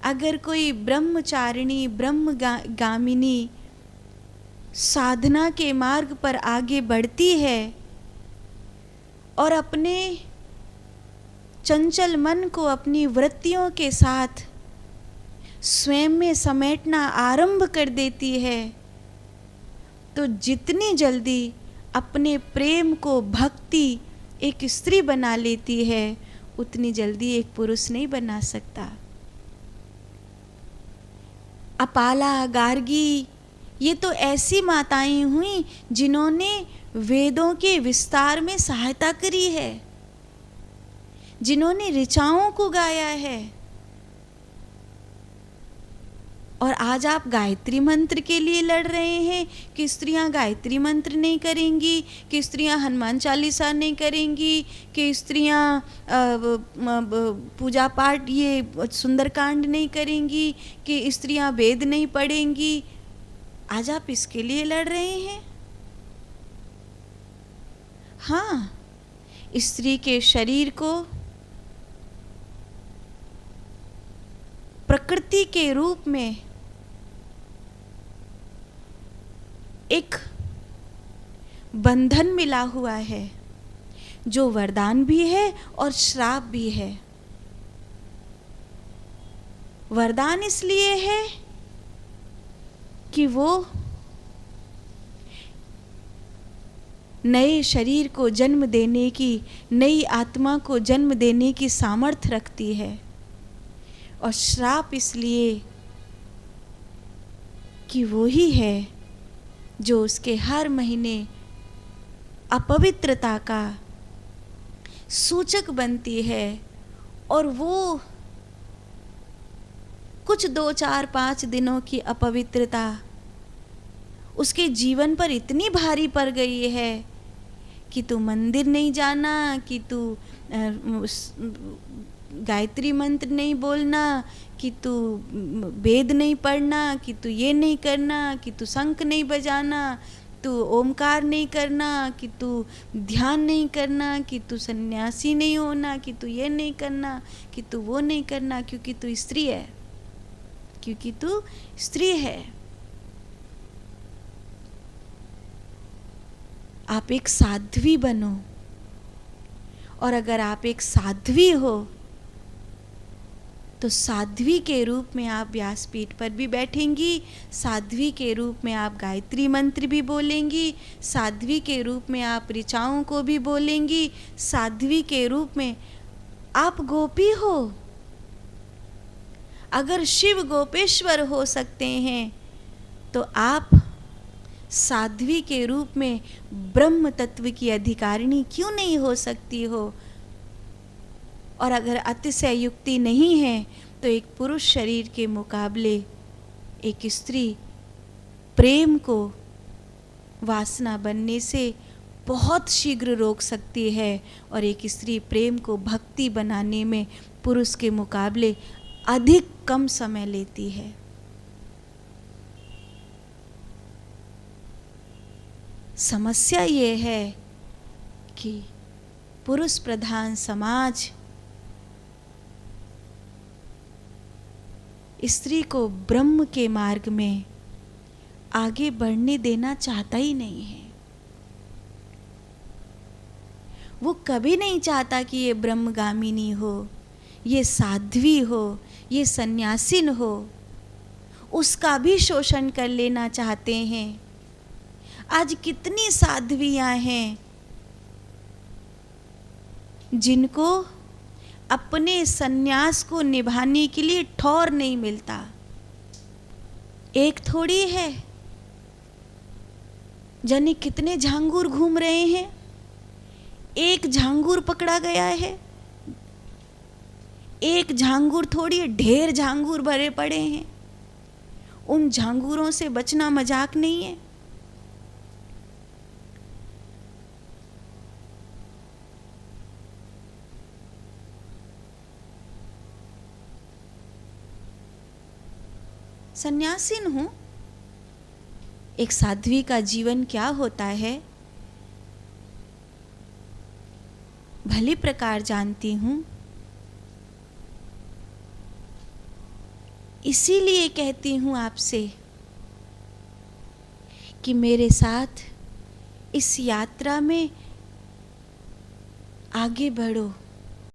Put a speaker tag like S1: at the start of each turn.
S1: अगर कोई ब्रह्मचारिणी गामिनी साधना के मार्ग पर आगे बढ़ती है और अपने चंचल मन को अपनी वृत्तियों के साथ स्वयं में समेटना आरंभ कर देती है, तो जितनी जल्दी अपने प्रेम को भक्ति एक स्त्री बना लेती है, उतनी जल्दी एक पुरुष नहीं बना सकता। अपाला, गार्गी, ये तो ऐसी माताएं हुई जिन्होंने वेदों के विस्तार में सहायता करी है, जिन्होंने ऋचाओं को गाया है। और आज आप गायत्री मंत्र के लिए लड़ रहे हैं कि स्त्रियां गायत्री मंत्र नहीं करेंगी, कि स्त्रियां हनुमान चालीसा नहीं करेंगी, कि स्त्रियां पूजा पाठ ये सुंदरकांड नहीं करेंगी, कि स्त्रियां वेद नहीं पढ़ेंगी। आज आप इसके लिए लड़ रहे हैं। हाँ, स्त्री के शरीर को प्रकृति के रूप में एक बंधन मिला हुआ है, जो वरदान भी है और श्राप भी है। वरदान इसलिए है कि वो नए शरीर को जन्म देने की, नई आत्मा को जन्म देने की सामर्थ्य रखती है। और श्राप इसलिए कि वो ही है जो उसके हर महीने अपवित्रता का सूचक बनती है, और वो कुछ 2, 4, 5 दिनों की अपवित्रता उसके जीवन पर इतनी भारी पड़ गई है कि तू मंदिर नहीं जाना, कि तू गायत्री मंत्र नहीं बोलना, कि तू वेद नहीं पढ़ना, कि तू ये नहीं करना, कि तू शंख नहीं बजाना, तू ओमकार नहीं करना, कि तू ध्यान नहीं करना, कि तू सन्यासी नहीं होना, कि तू ये नहीं करना, कि तू वो नहीं करना, क्योंकि तू स्त्री है, क्योंकि तू स्त्री है। आप एक साध्वी बनो, और अगर आप एक साध्वी हो तो साध्वी के रूप में आप व्यासपीठ पर भी बैठेंगी, साध्वी के रूप में आप गायत्री मंत्र भी बोलेंगी, साध्वी के रूप में आप ऋचाओं को भी बोलेंगी, साध्वी के रूप में आप गोपी हो। अगर शिव गोपेश्वर हो सकते हैं तो आप साध्वी के रूप में ब्रह्म तत्व की अधिकारिणी क्यों नहीं हो सकती हो। और अगर अतिशय युक्ति नहीं है तो एक पुरुष शरीर के मुकाबले एक स्त्री प्रेम को वासना बनने से बहुत शीघ्र रोक सकती है, और एक स्त्री प्रेम को भक्ति बनाने में पुरुष के मुकाबले अधिक कम समय लेती है। समस्या ये है कि पुरुष प्रधान समाज स्त्री को ब्रह्म के मार्ग में आगे बढ़ने देना चाहता ही नहीं है। वो कभी नहीं चाहता कि ये ब्रह्मगामिनी हो, ये साध्वी हो, ये सन्यासिन हो। उसका भी शोषण कर लेना चाहते हैं। आज कितनी साध्वियां हैं जिनको अपने सन्यास को निभाने के लिए ठौर नहीं मिलता। एक थोड़ी है, जाने कितने झांगुर घूम रहे हैं। एक झांगुर पकड़ा गया है, एक झांगुर थोड़ी, ढेर झांगुर भरे पड़े हैं। उन झांगुरों से बचना मजाक नहीं है। सन्यासीन हूँ। एक साध्वी का जीवन क्या होता है भली प्रकार जानती हूँ। इसीलिए कहती हूँ आपसे कि मेरे साथ इस यात्रा में आगे बढ़ो।